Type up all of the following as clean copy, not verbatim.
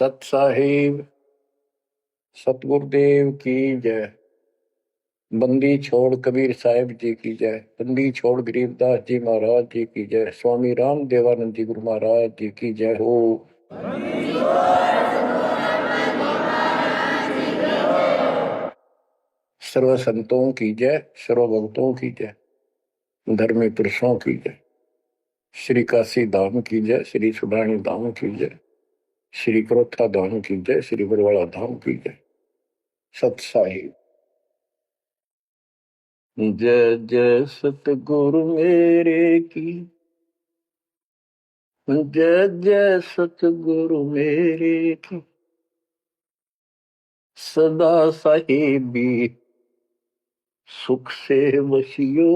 सत साहिब सतगुरुदेव की जय। बंदी छोड़ कबीर साहिब जी की जय। बंदी छोड़ गरीबदास जी महाराज जी की जय। स्वामी राम देवानंद जी गुरु महाराज जी की जय हो। सर्व संतों की जय, सर्व भक्तों की जय, धर्मी पुरुषों की जय। श्री काशी धाम की जय, श्री सुडानी धाम की जय, श्री क्रोथा धाम की जय, श्री बरवाड़ा धाम की जय। सत साहिब जय जय सतगुरु मेरे की जय जय सतगुरु मेरे की। सदा साहिबी सुख से वसियो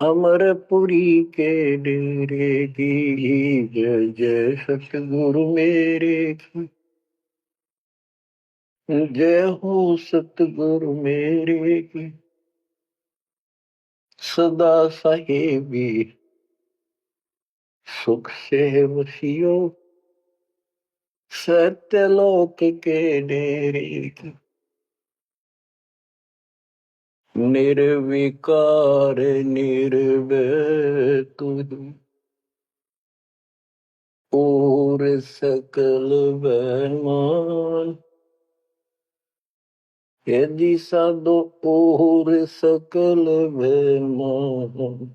अमरपुरी के डेरे की। जय जय सतगुरु मेरे की जय हो सतगुरु मेरे की। सदा साहिबी सुख से वसियो सत्यलोक के डेरे की। निर्विकार निर्भय तुझ और सकल बेमान। यदि साधो और सकल बेमान।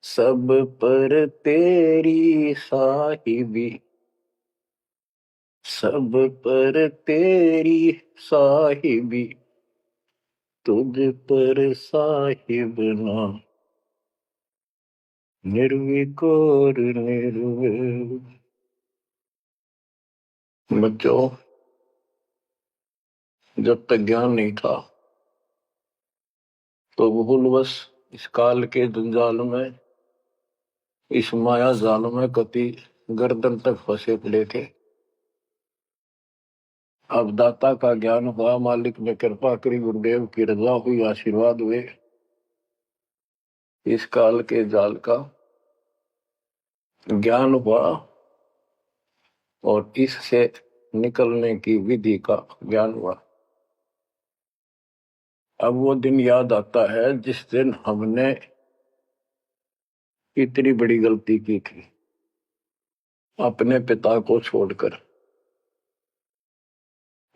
सब पर तेरी साहिबी सब पर तेरी साहिबी तुझ पर साहिब ना। निर्विकार निर्भय। बच्चों, जब तक ज्ञान नहीं था तो भूलवश इस काल के जंजाल में, इस माया जाल में कति गर्दन तक फंसे पड़े थे। अब दाता का ज्ञान हुआ, मालिक ने कृपा करी, गुरुदेव की रजा हुई, आशीर्वाद हुए। इस काल के जाल का ज्ञान हुआ और इससे निकलने की विधि का ज्ञान हुआ। अब वो दिन याद आता है जिस दिन हमने इतनी बड़ी गलती की थी, अपने पिता को छोड़कर,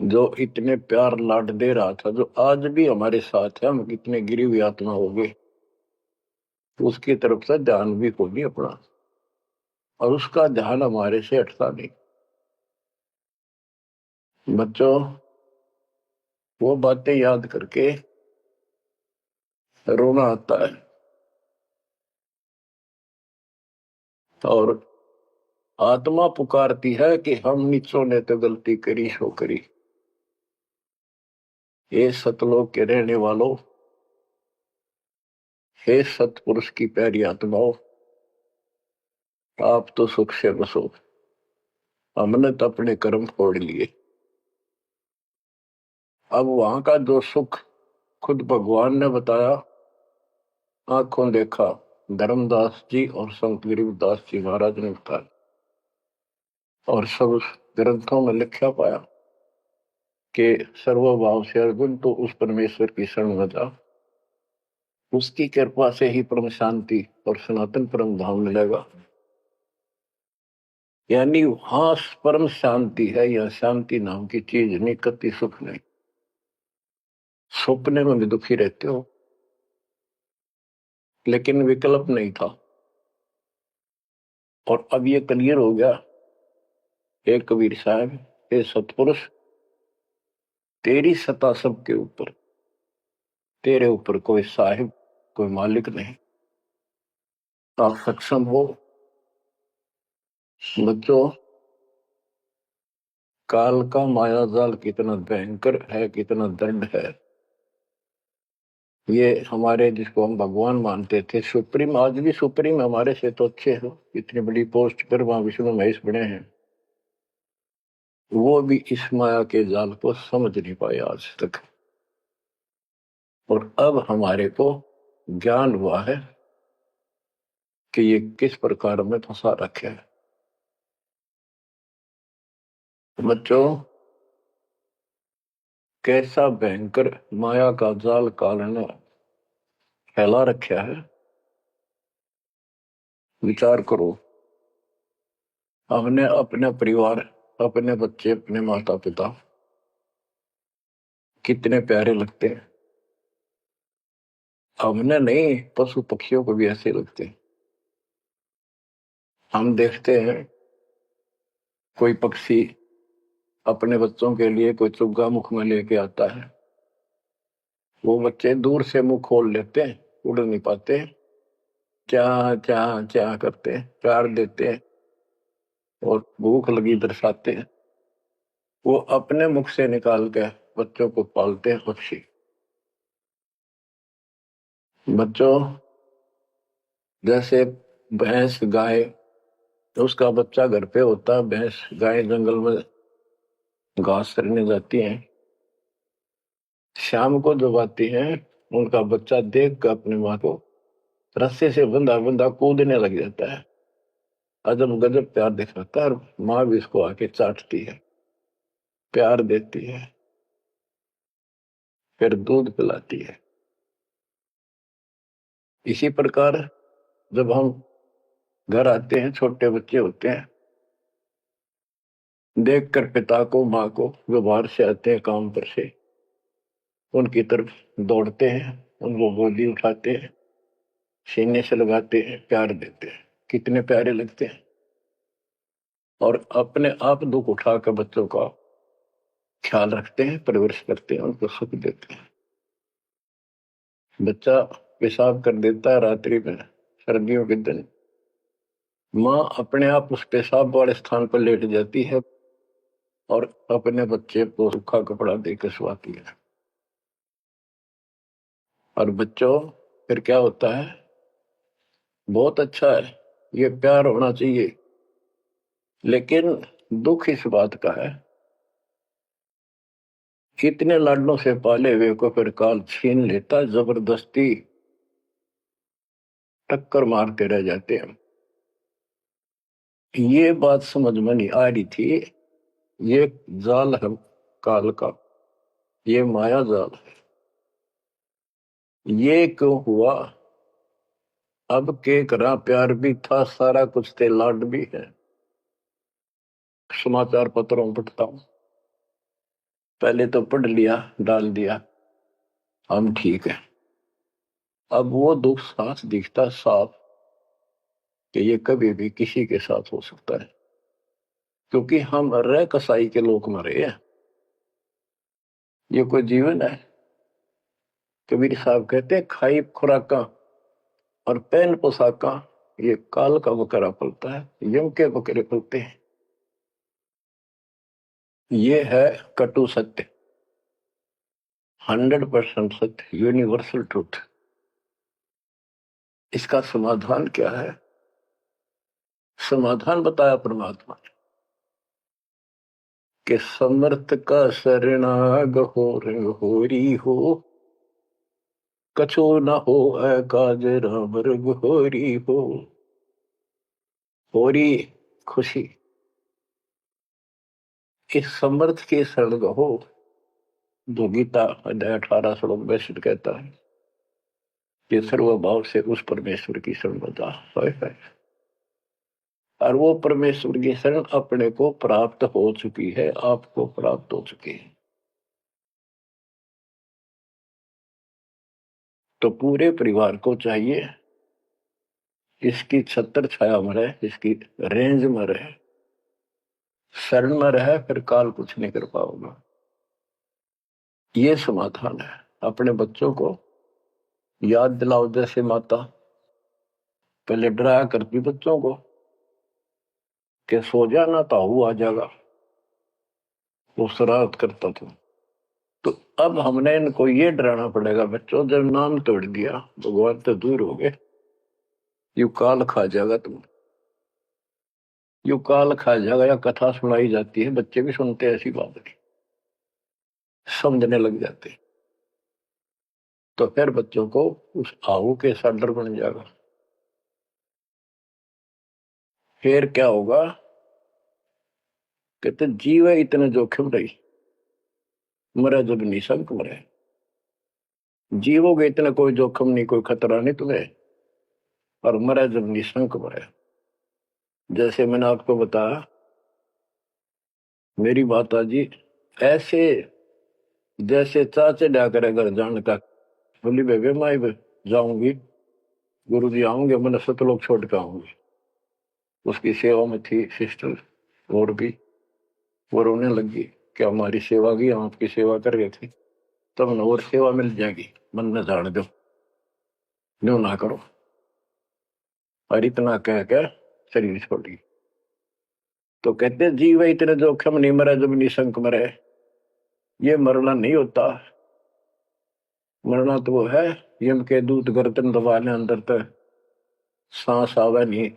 जो इतने प्यार लाड दे रहा था, जो आज भी हमारे साथ है। हम कितने गिरी हुई आत्मा हो गए, उसकी तरफ से ध्यान भी होगी अपना, और उसका ध्यान हमारे से हटता नहीं। बच्चों, वो बातें याद करके रोना आता है। और आत्मा पुकारती है कि हम नीचों ने तो गलती करी सो करी। हे सतलोक के रहने वालों, हे सतपुरुष की प्यारी आत्माओं, आप तो सुख से बसो। हमने तो अपने कर्म फोड़ लिए। अब वहां का जो सुख खुद भगवान ने बताया, आंखों देखा, धर्मदास जी और संत गरीबदास जी महाराज ने बताया, और सब ग्रंथों में लिखा पाया कि सर्वभाव से अर्जुन तो उस परमेश्वर की शरण में जा, उसकी कृपा से ही परम शांति और सनातन परम धाम मिलेगा। यानी वहां परम शांति है, या शांति नाम की चीज नहीं, कति सुख नहीं। सपने में भी दुखी रहते हो, लेकिन विकल्प नहीं था। और अब ये क्लियर हो गया। हे कबीर साहब, हे सतपुरुष, तेरी सत्ता सबके ऊपर, तेरे ऊपर कोई साहिब, कोई मालिक नहीं। आप सक्षम हो। बच्चों, काल का माया जाल कितना भयंकर है, कितना दंड है। ये हमारे, जिसको हम भगवान मानते थे, सुप्रीम, आज भी सुप्रीम हमारे से तो अच्छे हो, इतनी बड़ी पोस्ट पर वहां विष्णु महेश बने हैं, वो भी इस माया के जाल को समझ नहीं पाए आज तक। और अब हमारे को ज्ञान हुआ है कि ये किस प्रकार में फंसा रखे है। बच्चों, कैसा भयंकर माया का जाल काल ने फैला रखा है। विचार करो, हमने अपने परिवार, अपने बच्चे, अपने माता पिता कितने प्यारे लगते हैं। हमने नहीं, पशु पक्षियों को भी ऐसे लगते हैं। हम देखते हैं कोई पक्षी अपने बच्चों के लिए कोई चुग्गा मुख में लेके आता है, वो बच्चे दूर से मुंह खोल लेते हैं, उड़ नहीं पाते, क्या क्या क्या करते हैं, प्यार देते हैं और भूख लगी दर्शाते हैं। वो अपने मुख से निकाल के बच्चों को पालते हैं पक्षी। बच्चों, जैसे भैंस गाय, उसका बच्चा घर पे होता है, भैंस गाय जंगल में घास चरने जाती हैं, शाम को जब आती हैं उनका बच्चा देख कर अपनी माँ को रस्से से बंधा बंधा कूदने लग जाता है। अजब गजब प्यार दिखाता है और माँ भी इसको आके चाटती है, प्यार देती है, फिर दूध पिलाती है। इसी प्रकार जब हम घर आते हैं, छोटे बच्चे होते हैं, देखकर पिता को माँ को जो बाहर से आते हैं काम पर से, उनकी तरफ दौड़ते हैं, उनको गोदी उठाते हैं, सीने से लगाते हैं, प्यार देते हैं, कितने प्यारे लगते हैं। और अपने आप दुख उठाकर बच्चों का ख्याल रखते हैं, परवरिश करते हैं, उनको सुख देते हैं। बच्चा पेशाब कर देता है रात्रि में, सर्दियों के दिन, माँ अपने आप उस पेशाब वाले स्थान पर लेट जाती है और अपने बच्चे को सूखा कपड़ा देकर सुलाती है। और बच्चों, फिर क्या होता है? बहुत अच्छा है, ये प्यार होना चाहिए, लेकिन दुख इस बात का है, इतने लाडलों से पाले हुए को फिर काल छीन लेता, जबरदस्ती टक्कर मारते रह जाते हैं। ये बात समझ में नहीं आ रही थी, ये जाल है काल का, ये माया जाल है। ये क्यों हुआ? अब के करा, प्यार भी था, सारा कुछ थे, लाड भी है। समाचार पत्रों पढ़ता हूं, पहले तो पढ़ लिया, डाल दिया, हम ठीक है। अब वो दुख साफ दिखता साफ कि ये कभी भी किसी के साथ हो सकता है, क्योंकि हम रह कसाई के लोग मरे हैं। ये कोई जीवन है? कबीर साहब कहते हैं, खाई खुराका और पहन पोशाका, ये काल का बकरा पलता है, यम के बकरे पलते हैं। ये है कटु सत्य, 100% सत्य, यूनिवर्सल ट्रूथ। इसका समाधान क्या है? समाधान बताया परमात्मा ने कि समर्थ का शरणाग हो रंग होरी हो, कछो न हो काज राम रग होरी हो। होरी खुशी, इस समर्थ की शरण हो, जो गीता अध्याय 18 श्लोक 62 कहता है कि सर्वभाव से उस परमेश्वर की शरण बता है। और वो परमेश्वर की शरण अपने को प्राप्त हो चुकी है, आपको प्राप्त हो चुकी है। तो पूरे परिवार को चाहिए इसकी छत्र छाया में रहे, इसकी रेंज में रहे, शरण में रहे, फिर काल कुछ नहीं कर पाओगे। ये समाधान है। अपने बच्चों को याद दिलाओ, जैसे माता पहले डराया करती बच्चों को कि सो जाना, ताऊ आ जाएगा, वो शरारत करता था। तो अब हमने इनको ये डराना पड़ेगा, बच्चों जब नाम तोड़ दिया, भगवान तो दूर हो गए, यू काल खा जाएगा तुम, यू काल खा जाएगा। या कथा सुनाई जाती है, बच्चे भी सुनते हैं, ऐसी बात नहीं, समझने लग जाते। तो फिर बच्चों को उस आहू के साथ डर बन जाएगा। फिर क्या होगा? कहते जीव है इतने जोखिम रही, मरे जब निशंक मरे। जीवोगे इतना कोई जोखिम नहीं, कोई खतरा नहीं तुम्हें, और मरे जब निशंक मरे। जैसे मैंने आपको बताया, मेरी माता जी ऐसे जैसे चाचे डा करे घर जाने का, बोली बेबे मैं जाऊंगी, गुरु जी आऊंगे, मैंने सतलोक छोड़ के आऊंगी। उसकी सेवा में थी सिस्टर और भी, वो रोने लगी कि हमारी सेवा की, हम आपकी सेवा कर रहे थे, तब न और सेवा मिल जाएगी, मन में जान दो, न्यू ना करो। और इतना कह के शरीर छोड़ी। तो कहते जीव इतने जोखिम नहीं, मरे जब निशंक मरे। ये मरना नहीं होता, मरना तो वो है यम के दूत गर्दन दबाने अंदर तक सांस आवे नहीं,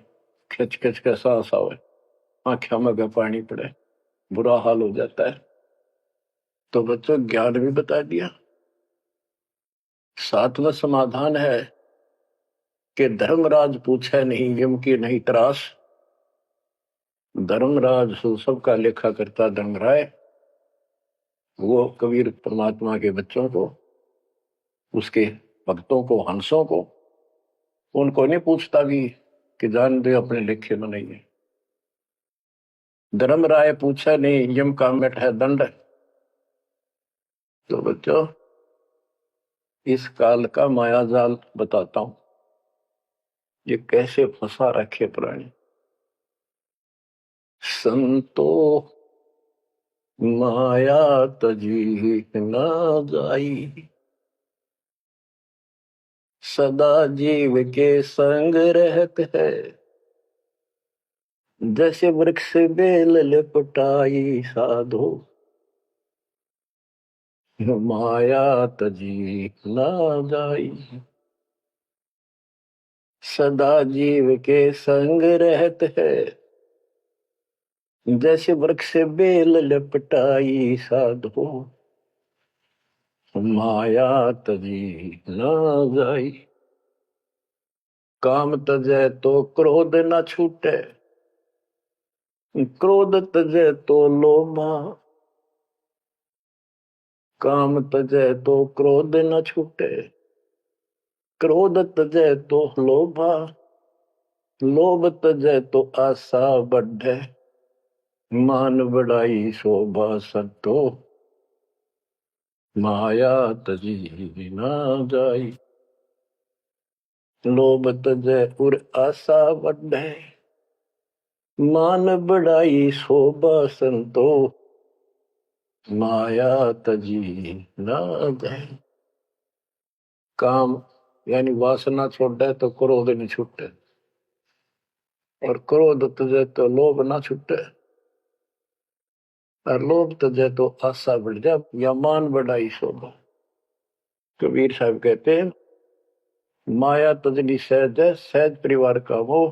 खिंच खिंच के सांस आवे, आंखों में का पानी पड़े, बुरा हाल हो जाता है। तो बच्चों ज्ञान भी बता दिया। सातवां समाधान है कि धर्मराज पूछे नहीं यम की नहीं त्रास। धर्मराज सबका लेखा करता धर्मराय, वो कबीर परमात्मा के बच्चों को, उसके भक्तों को, हंसों को, उनको नहीं पूछता भी कि जान दे अपने लेखे में नहीं है। धर्मराय पूछा नहीं यम का मिट है दंड। तो बच्चों इस काल का माया जाल बताता हूं, ये कैसे फंसा रखे प्राणी। संतो माया तजी ना जाई, सदा जीव के संग रहत है, जैसे वृक्ष बेल लिपटाई साधो, माया तजी ना जाई। सदा जीव के संग रहत है, जैसे वृक्ष बेल लिपटाई साधो, माया तजी ना जाई। काम तजै तो क्रोध न छूटे, क्रोध तजै तो लोभा। काम तजै तो क्रोध न छूटे, क्रोध तजै तो लोभा। लोभ तजै तो आशा बढ़े, मान बढ़ाई शोभा सतो, माया तजी ना जाई। लोभ तजै उर आशा बढ़े, मान बढ़ाई शोभा संतो, माया तजी ना जाए। काम यानी वासना छोड़े तो क्रोध नहीं छूटे, और क्रोध तजे तो लोभ ना छूटे, और लोभ तजे तो आशा बढ़ जाए या मान बढ़ाई शोभा। कबीर साहब कहते हैं माया तजनी सहज है, सहज परिवार का वो,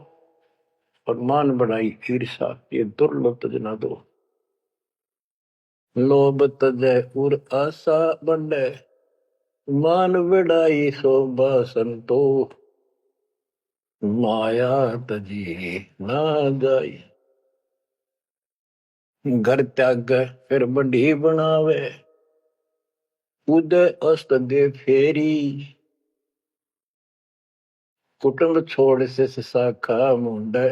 और मान बढ़ाई ईर्षा, ये दुर्लभ तजना दो। लोभ तजै उर आशा बढ़े, मान बढ़ाई शोभा संतो, माया तजी ना जाई। घर त्याग फिर बढ़ी बनावे, उदय अस्त दे फेरी। कुटुंब छोड़ से शाखा मुंडे,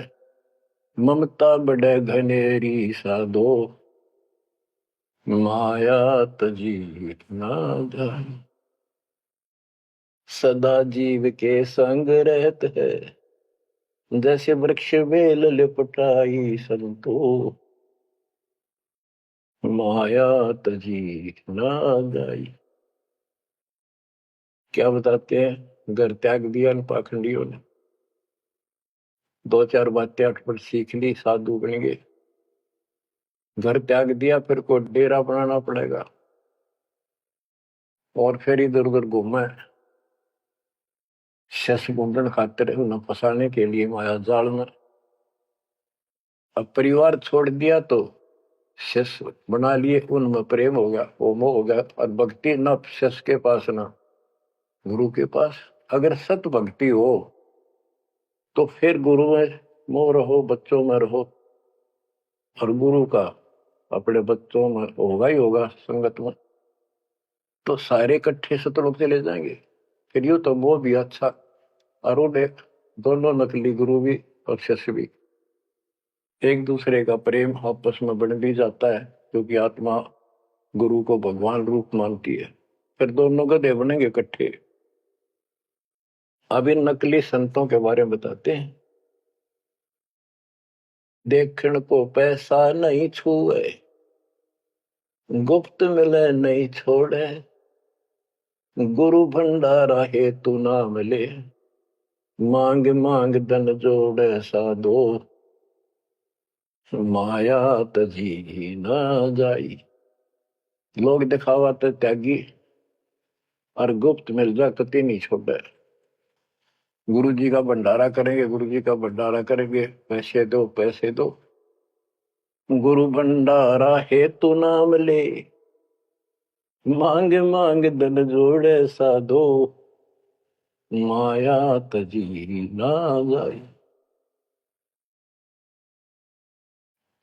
ममता बढ़े घनेरी साधो, माया तजी ना जाई। सदा जीव के संग रहत है, जैसे वृक्ष बेल लिपटाई संतो, माया तजी ना जाई। क्या बताते हैं, घर त्याग दिया इन पाखंडियों ने, दो चार बातें अठ पर सीख ली, साधु बन गए। घर त्याग दिया, फिर को डेरा बनाना पड़ेगा, और फिर इधर उधर घूमे, शस गुंडन खातिर उन्हें फंसाने के लिए माया जाल में। अब परिवार छोड़ दिया तो शिष्य बना लिए, उनमें प्रेम हो गया, वो मोह हो गया, और भक्ति न शिष्य के पास ना गुरु के पास। अगर सत भक्ति हो तो फिर गुरु में मोह रहो, बच्चों में रहो, और गुरु का अपने बच्चों में होगा ही होगा संगत में, तो सारे इकट्ठे सतलोक चले जाएंगे। फिर यूं तो वो भी अच्छा, और वो देख दोनों नकली गुरु भी और शिष्य भी एक दूसरे का प्रेम आपस में बढ़ भी जाता है, क्योंकि आत्मा गुरु को भगवान रूप मानती है। फिर दोनों गधे बनेंगे इकट्ठे। अब इन नकली संतों के बारे में बताते हैं। देखण को पैसा नहीं छुए, गुप्त मिले नहीं छोड़े, गुरु भंडारा है तू नाम ले, मांग मांग धन जोड़े साधो, माया तजी ना जाई। लोग दिखावा तो त्यागी, और गुप्त मिल जा कति नहीं छोड़े। गुरु जी का भंडारा करेंगे, गुरु जी का भंडारा करेंगे, पैसे दो पैसे दो, गुरु भंडारा है तू नाम ले, मांग मांग धन जोड़े साधो, माया तजी ना जाई।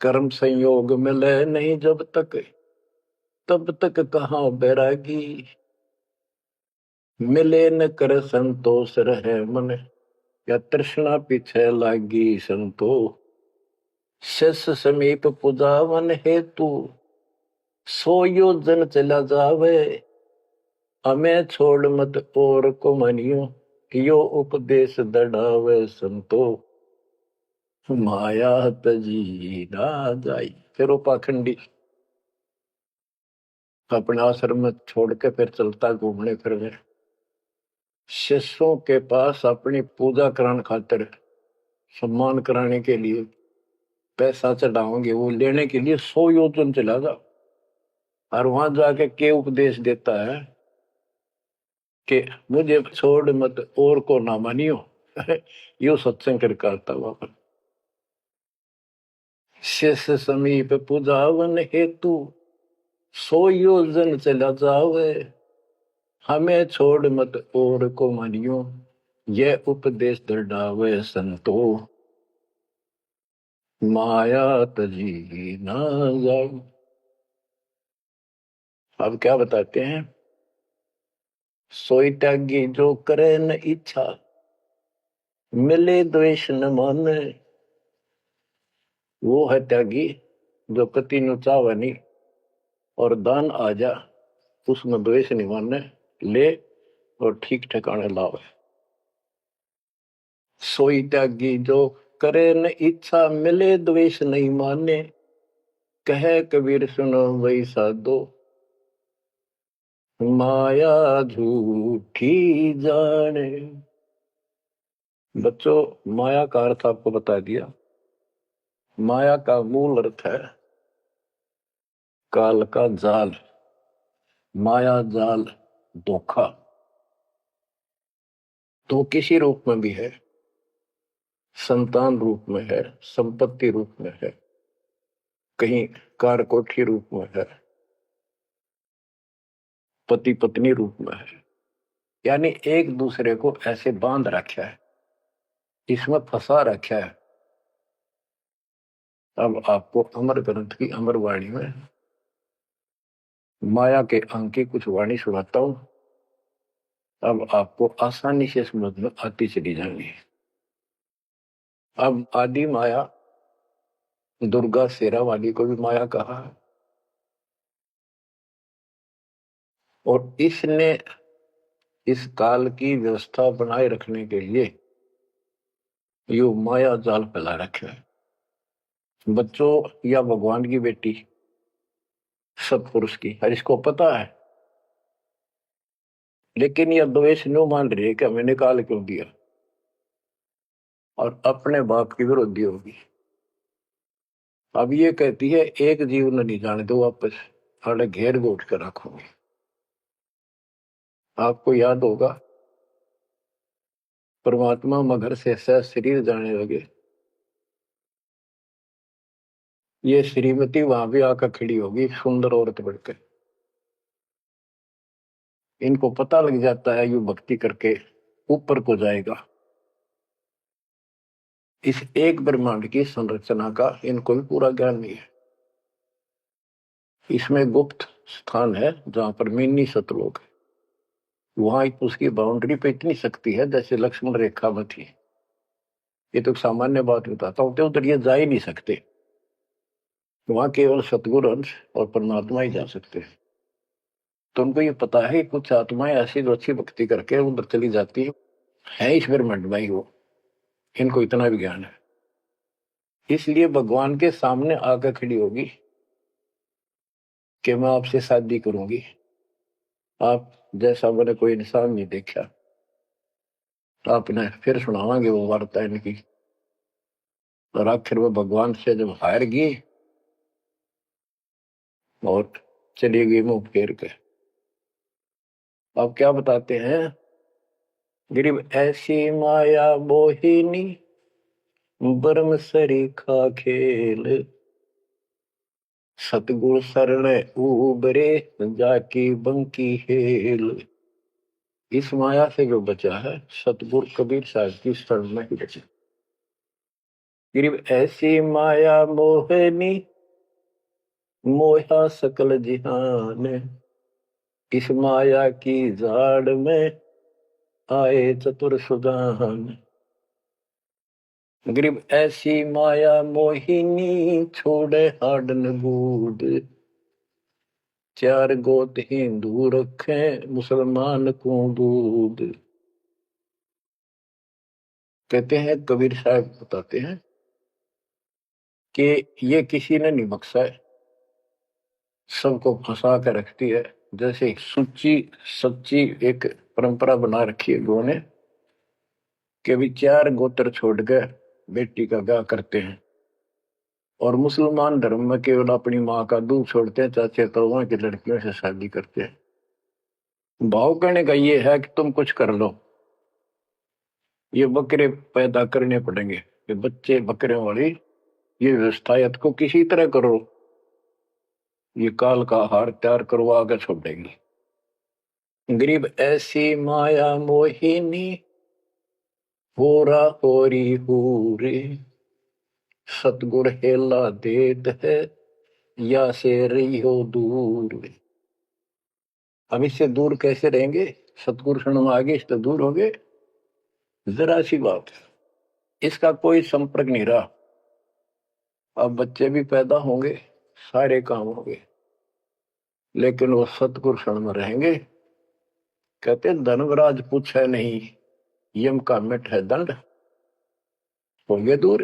कर्म संयोग मिले नहीं जब तक, तब तक कहाँ बैरागी, मिले न कर संतोष रहे मन, या तृष्णा पीछे लागी संतो। शिष समीप पुजावन हेतु, सो योजन चला जावे, हमें छोड़ मत और को मनियो, यो उपदेश दड़ावे संतो, माया तजी ना जाई। फिर वो पाखंडी अपने आश्रम में छोड़ के फिर चलता घूमने फिरने, शिष्यों के पास अपनी पूजा कराने खातिर, सम्मान कराने के लिए पैसा चढ़ाओगे, वो लेने के लिए 100 योजन चला जा, और वहां जाके के उपदेश देता है कि मुझे छोड़ मत और को ना मानियो। यो सत्संग कर करता वहां। शिष्य समीप पूजावन हेतु, 100 योजन चला जावे, हमें छोड़ मत और को मानियो, ये उपदेश दृढ़ावे संतो, माया तजी ना जाओ। अब क्या बताते हैं, सोई त्यागी जो करे न इच्छा, मिले द्वेष न माने, वो है त्यागी जो कति नु चावे नहीं, और दान आ जा उसमें द्वेष नहीं माने, ले और ठीक ठिकाने लावे। सोई त्यागी जो करे न इच्छा, मिले द्वेष नहीं माने, कहे कबीर सुनो वही साधो, माया झूठी जाने। बच्चों, माया का अर्थ आपको बता दिया। माया का मूल अर्थ है काल का जाल, माया जाल, धोखा। तो किसी रूप में भी है, संतान रूप में है, संपत्ति रूप में है, कहीं कार कोठी रूप में है, पति पत्नी रूप में है, यानी एक दूसरे को ऐसे बांध रखा है, इसमें फंसा रखा है। अब आपको अमर ग्रंथ की अमर वाणी में माया के अंग की कुछ वाणी सुनाता हूं। अब आपको आसानी से समझ में आती चली जाएंगी। अब आदि माया, दुर्गा शेरा वाली को भी माया कहा है, और इसने इस काल की व्यवस्था बनाए रखने के लिए यो माया जाल फैला रखा है। बच्चों, या भगवान की बेटी सतपुरुष की, हर इसको पता है, लेकिन यह द्वेष नो मान रही है कि हमें निकाल क्यों दिया, और अपने बाप की विरोधी होगी। अब ये कहती है एक जीव न नहीं जाने दो वापस, अरे घेर घोट कर रखोगे। आपको याद होगा परमात्मा मगर से सह शरीर जाने लगे, ये श्रीमती वहां भी आकर खड़ी होगी सुंदर औरत बढ़कर। इनको पता लग जाता है यू भक्ति करके ऊपर को जाएगा। इस एक ब्रह्मांड की संरचना का इनको भी पूरा ज्ञान नहीं है। इसमें गुप्त स्थान है जहां पर मिनी सतलोक है। वहां उसकी बाउंड्री पे इतनी शक्ति है जैसे लक्ष्मण रेखा में थी। ये तो सामान्य बात बताता हूं, तो उधर ये जा ही नहीं सकते। वहां केवल सतगुरु अंश और परमात्मा ही जा सकते हैं। तो उनको ये पता है कि कुछ आत्माएं ऐसी जो अच्छी भक्ति करके उधर चली जाती है इस ब्रह्मांड में ही वो, इनको इतना भी ज्ञान है। इसलिए भगवान के सामने आकर खड़ी होगी कि मैं आपसे शादी करूंगी, आप जैसा मैंने कोई इंसान नहीं देखा। आपने फिर सुनावांगे वो वार्ता इनकी। और आखिर वो भगवान से जब हार गई और चली गई मुंह फेर के। अब क्या बताते हैं, गरीब ऐसी माया मोहिनी ब्रह्म सरीखा खेल, सतगुरु शरण उबरे जाकी बंकी हेल। इस माया से जो बचा है सतगुरु कबीर साहब की शरण में ही बचा। गरीब ऐसी माया मोहिनी मोहा सकल जिहान, इस माया की जाड़ में आए चतुर सुजान। गरीब ऐसी माया मोहिनी छोड़े हाडन बूद, चार गोत हिंदू रखे मुसलमान को दूध। कहते हैं कबीर साहब बताते हैं कि ये किसी ने नहीं बख्शा है, सबको फंसा कर रखती है। जैसे सुच्ची सच्ची एक परंपरा बना रखी है लोगों ने कि भी चार गोत्र छोड़ कर बेटी का ब्याह करते हैं। और मुसलमान धर्म में केवल अपनी माँ का दूध छोड़ते हैं, चाचे ताऊओं की लड़कियों से शादी करते हैं। भाव कहने का ये है कि तुम कुछ कर लो, ये बकरे पैदा करने पड़ेंगे, ये बच्चे बकरे वाली ये व्यवस्था या तो किसी तरह करो, ये काल का हार तैयार करो आगे छोड़ देंगे। गरीब ऐसी माया मोहिनी होरा होरी हूरे, सतगुर हेला देत है या से रही हो दूर। हम इससे दूर कैसे रहेंगे, सतगुरु शरण आगे इससे दूर हो गए, जरा सी बात, इसका कोई संपर्क नहीं रहा। अब बच्चे भी पैदा होंगे, सारे काम होंगे, लेकिन वो सतगुरु शरण में रहेंगे। कहते धर्मराज पूछे नहीं, यम का मिट है दंड, होंगे दूर।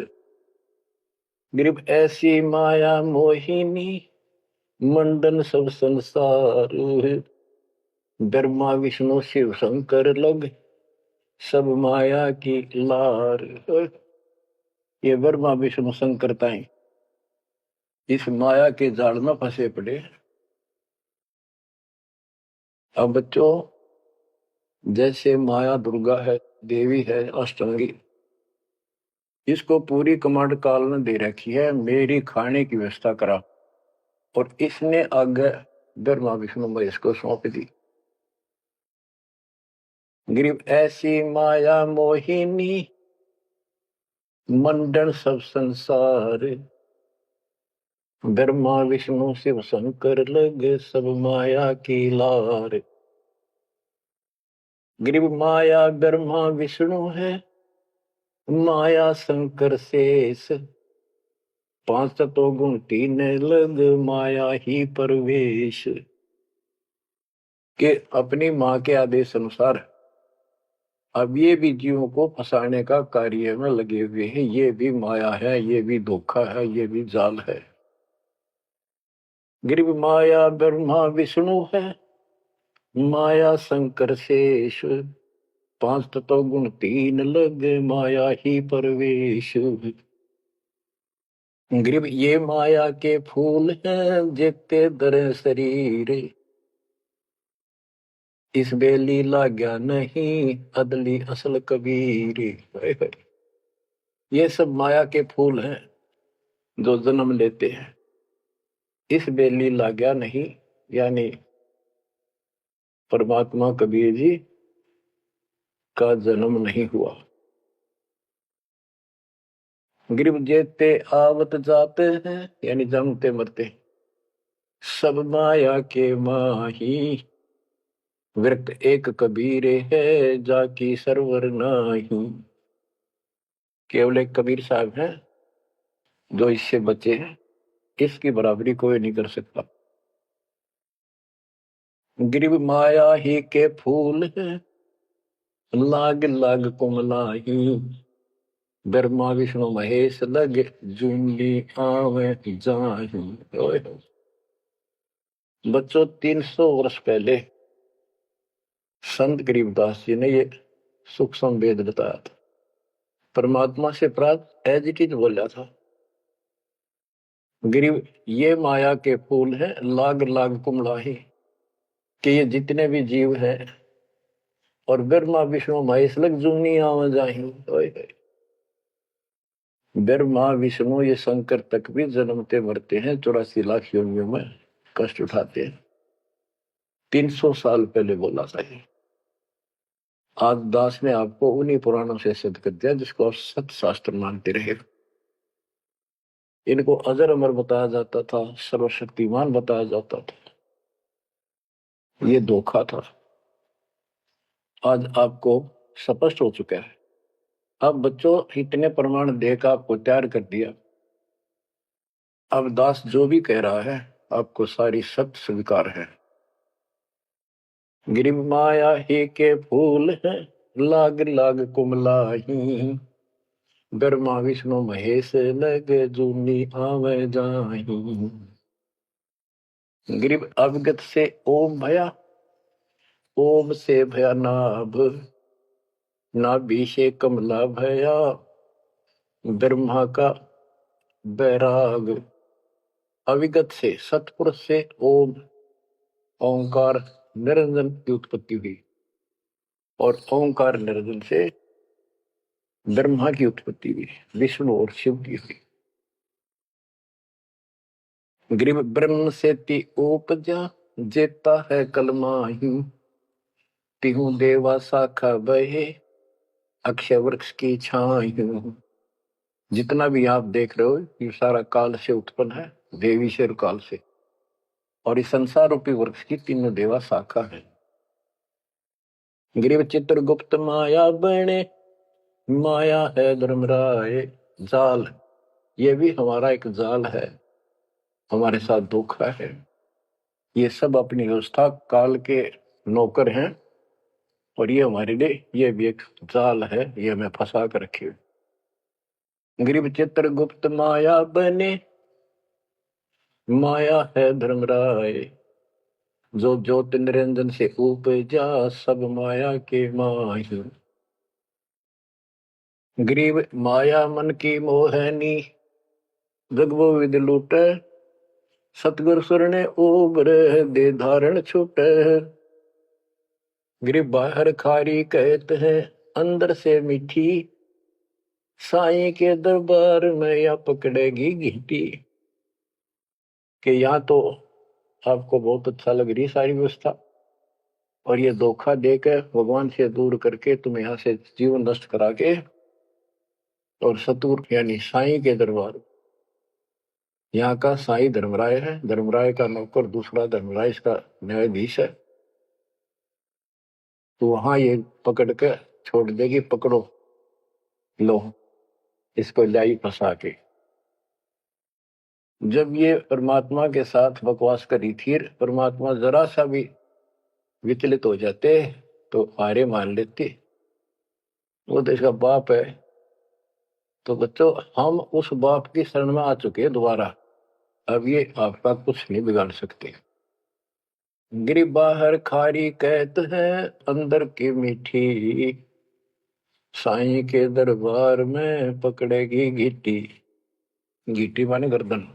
गरीब ऐसी माया मोहिनी मंडन सब संसार, ब्रह्मा विष्णु शिव शंकर लग सब माया की लार। ये ब्रह्मा विष्णु शंकर ताई इस माया के जाल में फंसे पड़े। अब बच्चों, जैसे माया दुर्गा है, देवी है अष्टांगी, इसको पूरी कमांड काल ने दे रखी है, मेरी खाने की व्यवस्था करा। और इसने आगे ब्रह्मा विष्णु महेश को सौंप दी। गरीब ऐसी माया मोहिनी मंडन सब संसार, ब्रह्मा विष्णु शिव शंकर लगे सब माया की लार। गरीब माया ब्रह्मा विष्णु है माया शंकर शेष, पांच तो गुण तीन लग माया ही परवेश। के अपनी माँ के आदेश अनुसार अब ये भी जीवों को फंसाने का कार्य में लगे हुए हैं। ये भी माया है, ये भी धोखा है, ये भी जाल है। गरीब माया ब्रह्मा विष्णु है माया शंकर शेष, पांच तत्व गुण तीन लग माया ही परवेश। गरीब ये माया के फूल हैं जेते दर शरीर, इस बेली लाग्या नहीं अदली असल कबीर। ये सब माया के फूल हैं जो जन्म लेते हैं, इस बेली लाग्या नहीं यानी परमात्मा कबीर जी का जन्म नहीं हुआ। गरीब जेते आवत जाते हैं यानी जन्मते मरते, सब माया के माही, विरक्त एक कबीर है, जाकी सरवर नाही। केवल एक कबीर साहब हैं जो इससे बचे हैं, इसकी बराबरी कोई नहीं कर सकता। गिरिव माया ही के फूल है, लाग लाग कुमलाही। ब्रह्मा विष्णु महेश लग, जूंगी आवे जाही। बच्चों 300 वर्ष पहले संत गरीबदास जी ने ये सूक्ष्म वेद बताया था। परमात्मा से प्राप्त एज इट इज बोला था। गिरिव ये माया के फूल हैं, लाग लाग कुमलाही, कि ये जितने भी जीव हैं और ब्रह्मा विष्णु महेश लग जूनी आवा जाही। ब्रह्मा विष्णु ये शंकर तक भी जन्मते मरते हैं, 84 लाख योनियों में कष्ट उठाते हैं। 300 साल पहले बोला था ये। आज दास ने आपको उन्हीं पुराणों से सिद्ध कर दिया जिसको आप सत्य शास्त्र मानते रहे। इनको अजर अमर बताया जाता था, सर्वशक्तिमान बताया जाता था। ये धोखा था। आज आपको स्पष्ट हो चुका है। अब बच्चों इतने प्रमाण देकर आपको तैयार कर दिया। अब दास जो भी कह रहा है आपको सारी सत्य स्वीकार है। गिरिव माया ही के फूल है, लाग लाग कुमलाही। ब्रह्मा विष्णु महेश लग, जूनी आवे जाही। गिरिव अवगत से ओम भया, ओम से भया नाभ, नाभि से कमला भया, ब्रह्मा का बैराग। अविगत से सतपुरुष से ओम ओंकार निरंजन की उत्पत्ति हुई और ओंकार निरंजन से ब्रह्मा की उत्पत्ति हुई, विष्णु और शिव की हुई। ग्रीव ब्रह्म से ति उपजा, जेता है कलमाही। तिहु देवा शाखा बहे, अक्षय वृक्ष की छाई। जितना भी आप देख रहे हो ये सारा काल से उत्पन्न है, देवी से और काल से। और इस संसार रूपी वृक्ष की तीनों देवा शाखा है। ग्रीव चित्रगुप्त माया बने, माया है धर्मराय। जाल, ये भी हमारा एक जाल है, हमारे साथ धोखा है। ये सब अपनी व्यवस्था काल के नौकर हैं और ये हमारे लिए ये भी एक जाल है, ये हमें फंसा कर रखे। ग्रीव चित्रगुप्त माया बने, माया है धर्मराय। जो ज्योति निरंजन से उपजा, सब माया के माही। ग्रीव माया मन की मोहनी, जग वो विद लूट। सतगुर सुर ने उबर, दे धारण छूट। ग्रीव बाहर खारी कहते हैं, अंदर से मीठी। साईं के दरबार में या पकड़ेगी घीटी। कि यहाँ तो आपको बहुत अच्छा लग रही सारी व्यवस्था, और ये धोखा देकर भगवान से दूर करके तुम यहाँ से जीवन नष्ट करा के और सतुर यानी साईं के दरबार। यहाँ का साईं धर्मराय है, धर्मराय का नौकर दूसरा धर्मराय इसका न्यायाधीश है। तो वहां ये पकड़ के छोड़ देगी, पकड़ो लो इसको लाई फंसा के। जब ये परमात्मा के साथ बकवास करी थी, परमात्मा जरा सा भी विचलित हो जाते तो हारे मान लेते। वो तो इसका बाप है। तो बच्चों हम उस बाप की शरण में आ चुके हैं दोबारा। अब ये आपका कुछ नहीं बिगाड़ सकते। गिरी बाहर खारी कहत है, अंदर की मीठी। साईं के दरबार में पकड़ेगी घीटी। घीटी माने गर्दन।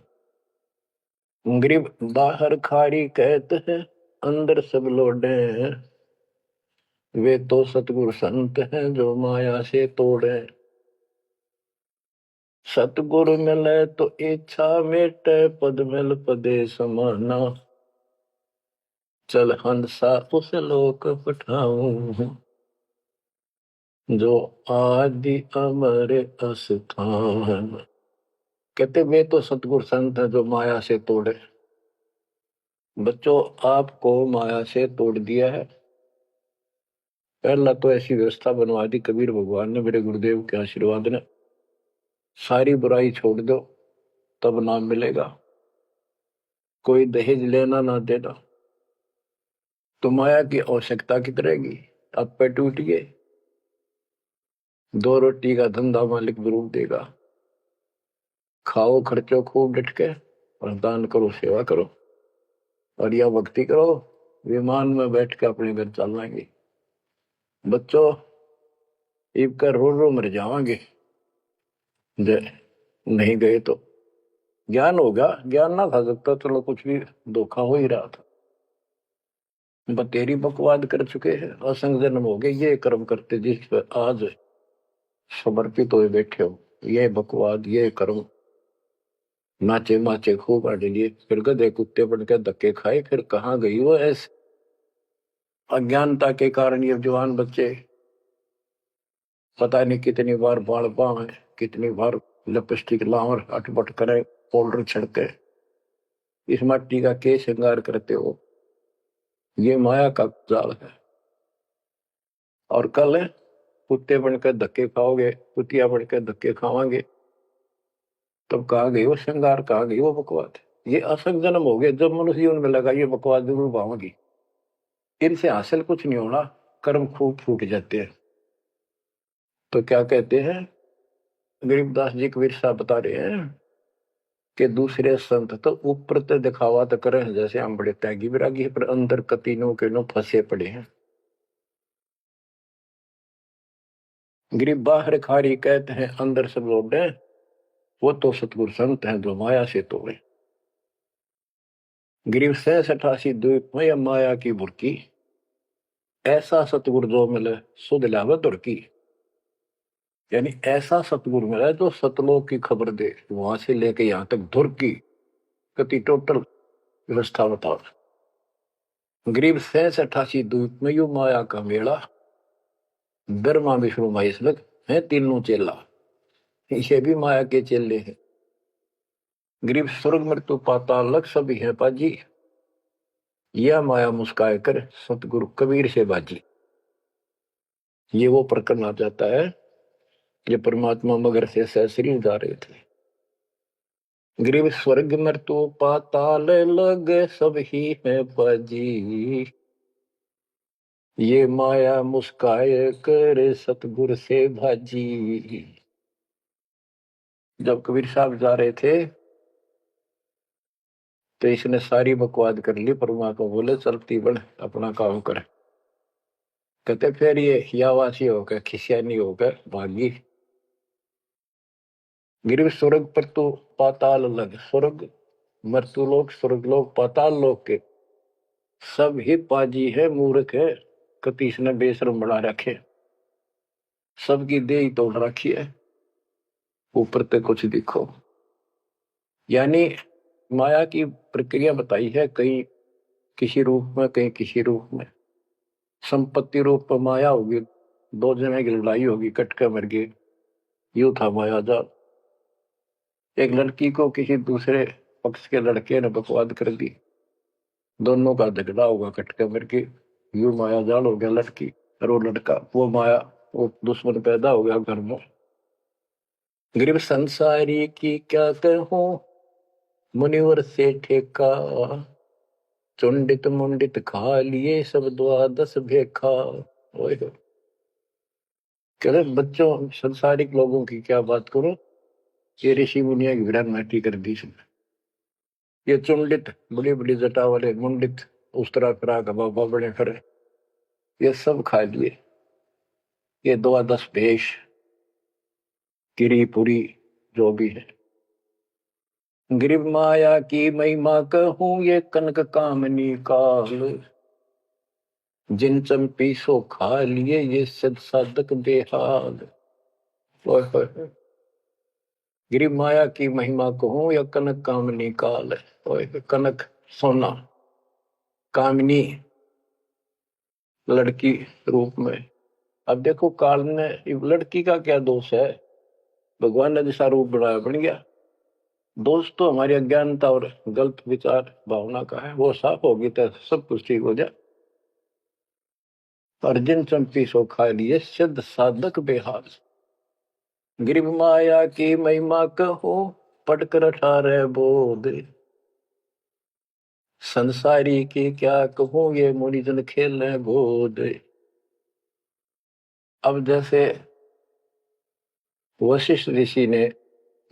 ग्रीब बाहर खारी कहत है, अंदर सब लोडे हैं। वे तो सतगुरु संत हैं, जो माया से तोड़े। सतगुरु मिले तो इच्छा मेटे, पद मिल पदे समाना। चल हंसा उस लोक पठाऊं, जो आदि अमर अस्थान। कहते वे तो सतगुरु संत है जो माया से तोड़े। बच्चों, आपको माया से तोड़ दिया है। पहला तो ऐसी व्यवस्था बनवा दी कबीर भगवान ने, मेरे गुरुदेव के आशीर्वाद ने। सारी बुराई छोड़ दो, तब नाम मिलेगा। कोई दहेज लेना ना देना। तो माया की आवश्यकता कित रहेगी? अब पे टूट गए। 2 रोटी का धंधा मालिक जरूर देगा। खाओ खर्चो खूब डट के, और दान करो, सेवा करो, और यह भक्ति करो। विमान में बैठ के अपने घर चल जाएंगे। बच्चों, इब का रो रो मर जावांगे नहीं गए तो। ज्ञान होगा, ज्ञान ना था सकता, चलो कुछ भी धोखा हो ही रहा था। बतेरी बकवाद कर चुके हैं, असंग जन्म हो गए ये कर्म करते जिस पर आज समर्पित हुए बैठे हो। ये बकवाद, ये कर्म, नाचे माचे खूब आड़ लिए, फिर गधे कुत्ते बन के धक्के खाए। फिर कहाँ गई वो ऐसे अज्ञानता के कारण ये जवान बच्चे पता नहीं कितनी बार बाल बांवे, कितनी बार लिपस्टिक लावर अटपट करे, पाउडर छिड़के, इस मट्टी का के श्रृंगार करते हो। ये माया का जाल है। और कल कुत्ते बनकर धक्के खाओगे, कुतिया बनकर धक्के खावांगे, तब कहाँ गई वो श्रृंगार, कहाँ गई वो बकवाद? ये असंग जन्म हो गए। जब मनुष्य जीवन में लगा ये बकवाद जरूर भावगी, इनसे हासिल कुछ नहीं होना, कर्म खूब फूट जाते हैं। तो क्या कहते हैं गरीबदास जी कबीर साहब बता रहे हैं कि दूसरे संत तो ऊपर तो दिखावा तो करें जैसे हम बड़े त्यागी विरागी, पर अंदर कतीनों के नो फंसे पड़े हैं। गरीब बाहर खारी कहते हैं, अंदर सब लौटे। वो तो सतगुरु संत हैं जो माया से तोड़े। गरीब 87 द्वीप में या माया की बुरकी, ऐसा सतगुरु जो मिले सुध लावे दुर्की। यानी ऐसा सतगुरु मिला जो सतलोक की खबर दे, वहां से लेके यहां तक धुर की कति टोटल व्यवस्था बताओ। गरीब 87 द्वीप में यू माया का मेला, ब्रह्मा विष्णु महेश लग है तीनों चेला, इसे भी माया के चेले हैं। गरीब स्वर्ग मृत्यु पाताल लग सभी है पाजी, यह माया मुस्काए कर सतगुरु कबीर से बाजी। ये वो प्रकरण आ जाता है ये परमात्मा मगर से सहसरी जा रहे थे। गरीब स्वर्ग मृत्यु पाताल लग सब ही है बाजी, ये माया मुस्काए कर सतगुरु से भाजी। जब कबीर साहब जा रहे थे तो इसने सारी बकवाद कर ली। परमात्मा बोले चलती बढ़, अपना काम कर। कहते फिर ये हियावासी होकर खिसियानी होकर भागी। गिर स्वर्ग पर तो पाताल लग, स्वर्ग मृत्युलोक स्वर्गलोक पाताल लोक के सब ही पाजी है, मूर्ख है, कतीस ने बेशरम बना रखे, सबकी देह तोड़ रखी है, ऊपर तक कुछ दिखो। यानी माया की प्रक्रिया बताई है, कहीं किसी रूप में कहीं किसी रूप में। संपत्ति रूप में माया होगी, 2 जने की लड़ाई होगी, कट के मर गए, यू था माया जाल। एक लड़की को किसी दूसरे पक्ष के लड़के ने बकवाद कर दी, दोनों का झगड़ा होगा, कट के मर गए, यू माया जाल हो गया लड़की और वो लड़का, वो माया, वो दुश्मन पैदा हो गया घर में। गरीब संसारी की क्या कहूं मुनिवर से ठेका, चुंडित मुंडित खा लिए सब 12 भेखा। कह रहे बच्चों, संसारिक लोगों की क्या बात करो, ये ऋषि मुनिया की विरान माटी कर दी। ये चुंडित बड़ी बड़ी जटा वाले, मुंडित उस तरह फिरा बाबा बड़े खड़े, ये सब खा लिए। ये 12 भेष गिरी पुरी जो भी है। गरीब माया की महिमा कहूं ये कनक कामनी काल, जिन चंपी सो खा लिए ये सद साधक बेहाल। गिरी माया की महिमा कहूं या कनक कामनी काल है। कनक सोना, कामिनी लड़की रूप में। अब देखो काल ने, लड़की का क्या दोष है, भगवान ने जैसा रूप बनाया बन गया। दोस्तों हमारी अज्ञानता और गलत विचार भावना का है, वो साफ होगी तो सब कुछ ठीक हो जाए। अर्जुन चंपी सो खा लिए सिद्ध साधक बेहाल, गिरिव माया की महिमा कहो पढ़कर अठारह बोध, संसारी की क्या कहूं ये मुनिजन खेल गोद। अब जैसे वशिष्ठ ऋषि ने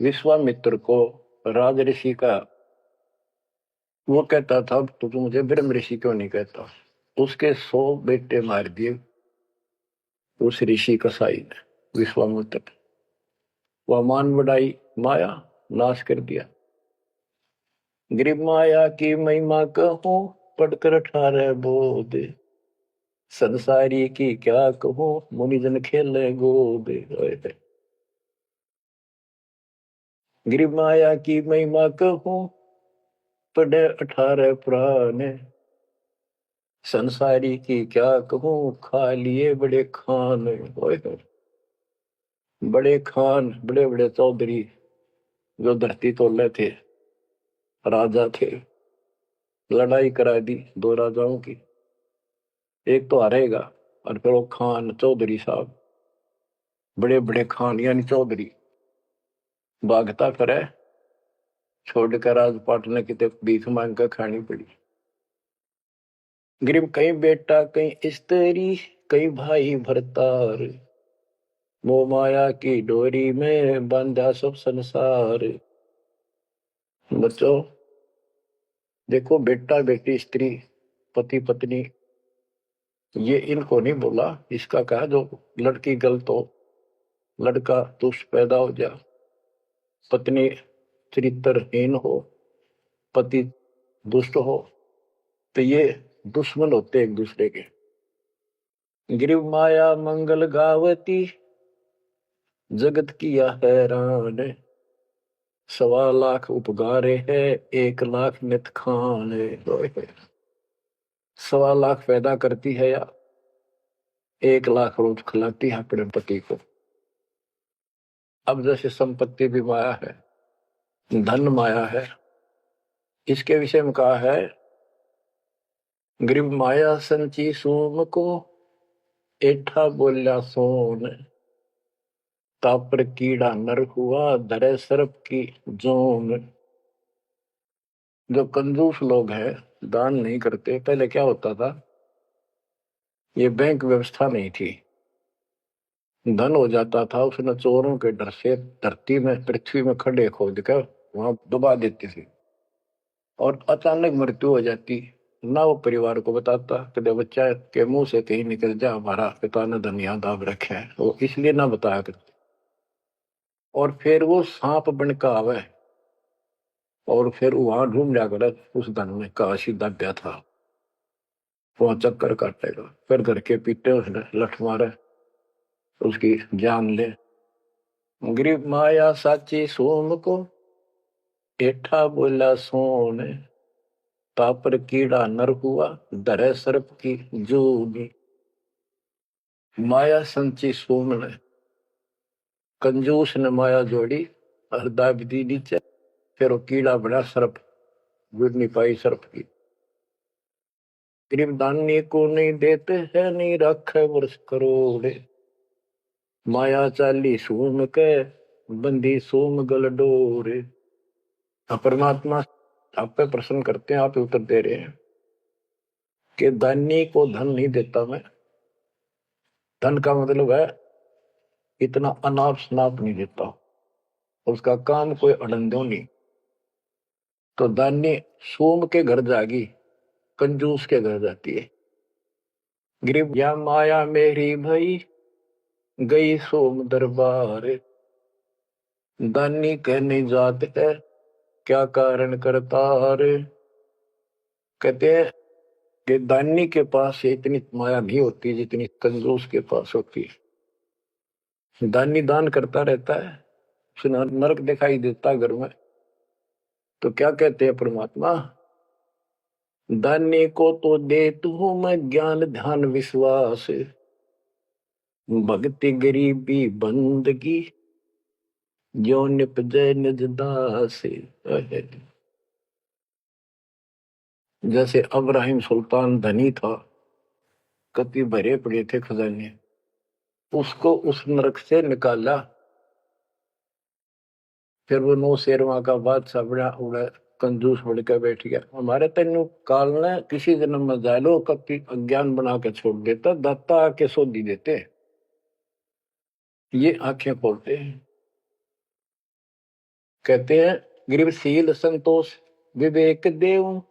विश्वामित्र को राज ऋषि का, वो कहता था तो तू मुझे ब्रह्म ऋषि क्यों नहीं कहता, उसके 100 बेटे मार दिए उस ऋषि कसाई ने, विश्वामित्र ने। वह मान बढ़ाई माया, नाश कर दिया। गिरिव माया की महिमा कहूं पढ़कर अठारह बोध, संसारी की क्या कहूं मुनिजन खेले गोद। गिरिव माया की महिमा कहूं पढ़े 18 पुराण, संसारी की क्या कहूं खा लिए बड़े खान। बड़े खान, बड़े बड़े चौधरी जो धरती तोले थे, राजा थे, लड़ाई करा दी 2 राजाओं की, एक तो हारेगा और फिर वो खान चौधरी साहब, बड़े बड़े खान यानी चौधरी भागता करे, छोड़कर राजपाट ने कितने भीख मांग कर खानी पड़ी। गिरिम कहीं बेटा कहीं स्त्री कहीं भाई भरतार, मोह माया की डोरी में बांधा सब संसार। बच्चों देखो, बेटा बेटी स्त्री पति पत्नी ये इनको नहीं बोला, इसका कहा जो लड़की गलत हो, लड़का दुष्ट पैदा हो जा, पत्नी चरित्रहीन हो, पति दुष्ट हो, तो ये दुश्मन होते एक दूसरे के। गिरिव माया मंगल गावती जगत किया हैरान, 1.25 लाख उपगारे है 1 लाख नित खान। 1.25 लाख पैदा करती है या 1 लाख रोज खिलाती है अपने पति को। अब जैसे संपत्ति भी माया है, धन माया है, इसके विषय में कहा है गिरिव माया संची सोम को एठा बोल्या सोन, तापर कीड़ा नर हुआ धरे सर्प की जोन। जो कंजूस लोग हैं, दान नहीं करते, पहले क्या होता था, ये बैंक व्यवस्था नहीं थी, धन हो जाता था उसने चोरों के डर से धरती में पृथ्वी में खड्डे खोद कर वहां दबा देती थी, और अचानक मृत्यु हो जाती, ना वो परिवार को बताता, कदे बच्चा के मुंह से कहीं निकल जा हमारा पिता ने धन याद दाब रखे है, वो इसलिए ना बताया करते। और फिर वो सांप बन का आवे और फिर वहां ढूंढ जाकर उस धन में काशी दब्या था, वहां चक्कर काटेगा, फिर घर के पीटे उसने लठ मारे उसकी जान ले। गिरिव माया साची सोम को एठा बोला सोन, तापर कीड़ा नर हुआ धरे सर्प की जूनी। माया संची सोम ने, कंजूस ने माया जोड़ी और दाब दी नीचे, फिर वो कीड़ा बना सर्प, गिर नहीं पाई सर्प की। गरीब दानी को नहीं देते है नहीं रखे वर्ष करोड़, माया चाली सोम के बंदी सोम गल डोर। परमात्मा आप पे प्रश्न करते हैं, आप उत्तर दे रहे हैं कि दानी को धन नहीं देता मैं, धन का मतलब है इतना अनाप शनाप नहीं देता, उसका काम कोई अड़ंदो नहीं। तो दानी सोम के घर जागी, कंजूस के घर जाती है। गिरिव या माया मेरी भई गई सोम दरबार, दानी कहने जात है क्या कारण करतार। कहते हैं कि दानी के पास इतनी माया नहीं होती जितनी कंजूस के पास होती है। दानी दान करता रहता है, उसे नरक दिखाई देता घर में, तो क्या कहते हैं परमात्मा, दानी को तो दे तू मैं ज्ञान ध्यान विश्वास, भक्ति गरीबी बंदगी जो निपजे निज दासे। जैसे अब्राहिम सुल्तान धनी था, कति भरे पड़े थे खजाने, उसको उस नरक से निकाला। फिर वो नौ शेरवा का बादशाह बड़ा उड़ा कंजूस बन के बैठ गया। हमारे तेन काल ने किसी जन्म में जालो कति अज्ञान बना के छोड़ देता, दाता आके सोधी देते, ये आंखें खोलते हैं। कहते हैं गरीबशील संतोष विवेक देव,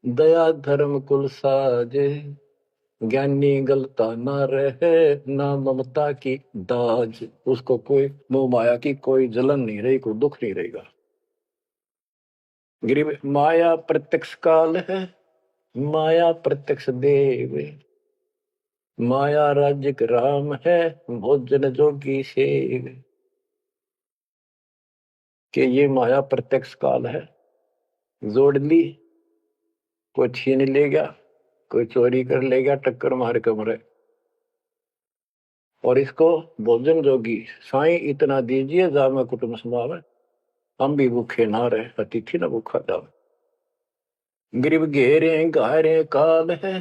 दया धर्म कुल साजे, ज्ञानी गलता ना रहे, ना ममता की दाज। उसको कोई मोह माया की कोई जलन नहीं रही, कोई दुख नहीं रहेगा। गरीब माया प्रत्यक्ष काल है, माया प्रत्यक्ष देव, माया राज्य राम है, भोजन जोगी सेव। कि ये माया प्रत्यक्ष काल है, जोड़ ली, कोई छीन ले गया, कोई चोरी कर ले गया, टक्कर मार कमरे। और इसको भोजन जोगी साईं इतना दीजिए, जामे कुटुंब समावे, हम भी भूखे ना रहे, अतिथि ना भूखा जावे। गरीब घेरे घारे काल है,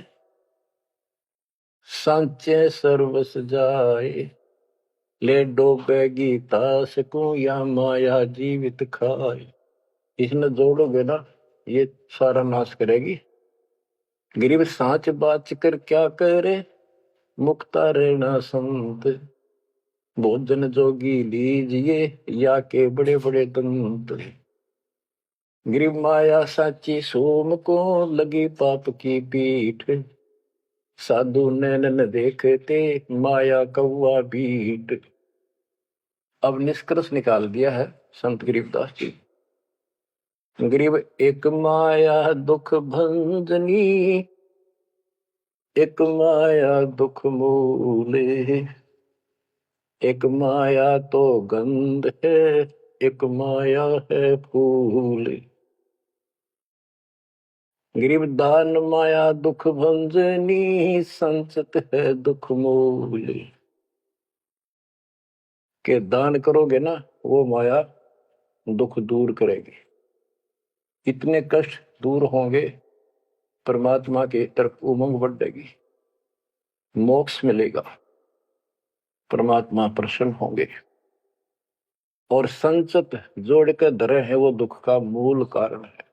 सांचे सर्वस जाए, ले डोबेगी ताश को या माया जीवित खाए। इसने जोड़ोगे ना, ये सारा नाश करेगी। गरीब सांच बाच कर क्या करे, मुक्ता रहना संत, भोजन जोगी लीजिए या के बड़े बड़े दंत। गरीब माया साची सोम को लगी पाप की पीठ, साधु नैन न देखते माया कौआ बीट। अब निष्कर्ष निकाल दिया है संत गरीबदास जी। गरीब एक माया दुख भंजनी, एक माया दुख मूले, एक माया तो गंध है, एक माया है फूल। गरीब दान माया दुख भंजनी, संचित है दुख मूल। के दान करोगे ना, वो माया दुख दूर करेगी। इतने कष्ट दूर होंगे, परमात्मा की तरफ उमंग बढ़ेगी, मोक्ष मिलेगा, परमात्मा प्रसन्न होंगे। और संचित जोड़ के धरे हैं, वो दुख का मूल कारण है।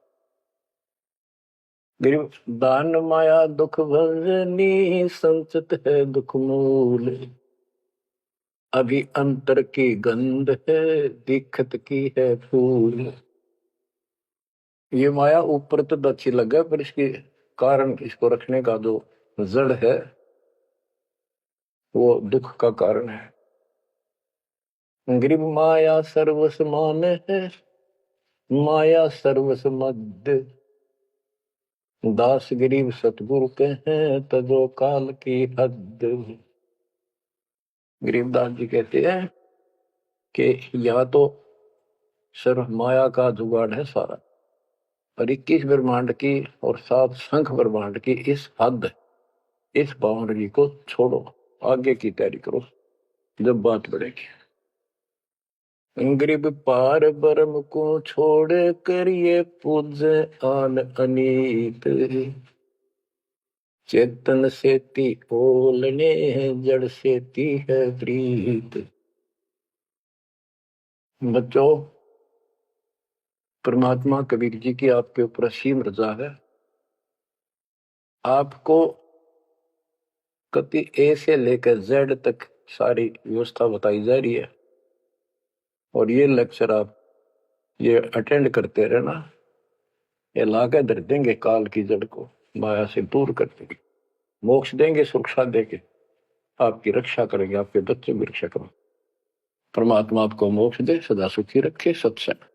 गरीब दान माया दुख भंजनी, संचित है दुख मूल। अभी अंतर की गंध है, दिखत की है फूल। ये माया ऊपर तो अच्छी लगे, पर इसके कारण, इसको रखने का जो जड़ है, वो दुख का कारण है। गरीब माया सर्वस मान है, माया सर्वस मद, दास गरीब सतगुरु के हैं, तजो काल की हद। गरीबदास जी कहते हैं कि या तो सर्व माया का जुगाड़ है सारा, और 21 ब्रह्मांड की और 7 संख ब्रह्मांड की इस हद, इस बाउंड्री को छोड़ो, आगे की तैयारी करो, जब बात बढ़ेगी। गरीब पार ब्रह्म को छोड़ कर ये पूज आन अनीत, चेतन सेती ओलने जड़ सेती है प्रीत। बच्चों, परमात्मा कबीर जी की आपके ऊपर असीम रजा है। आपको कति ए से लेकर जेड तक सारी व्यवस्था बताई जा रही है, और ये लेक्चर आप ये अटेंड करते रहना, ये लाके धर देंगे काल की जड़ को, माया से दूर कर देंगे, मोक्ष देंगे, सुरक्षा देंगे, आपकी रक्षा करेंगे, आपके बच्चे की रक्षा करेंगे। परमात्मा आपको मोक्ष दे, सदा सुखी रखे। सत्संग।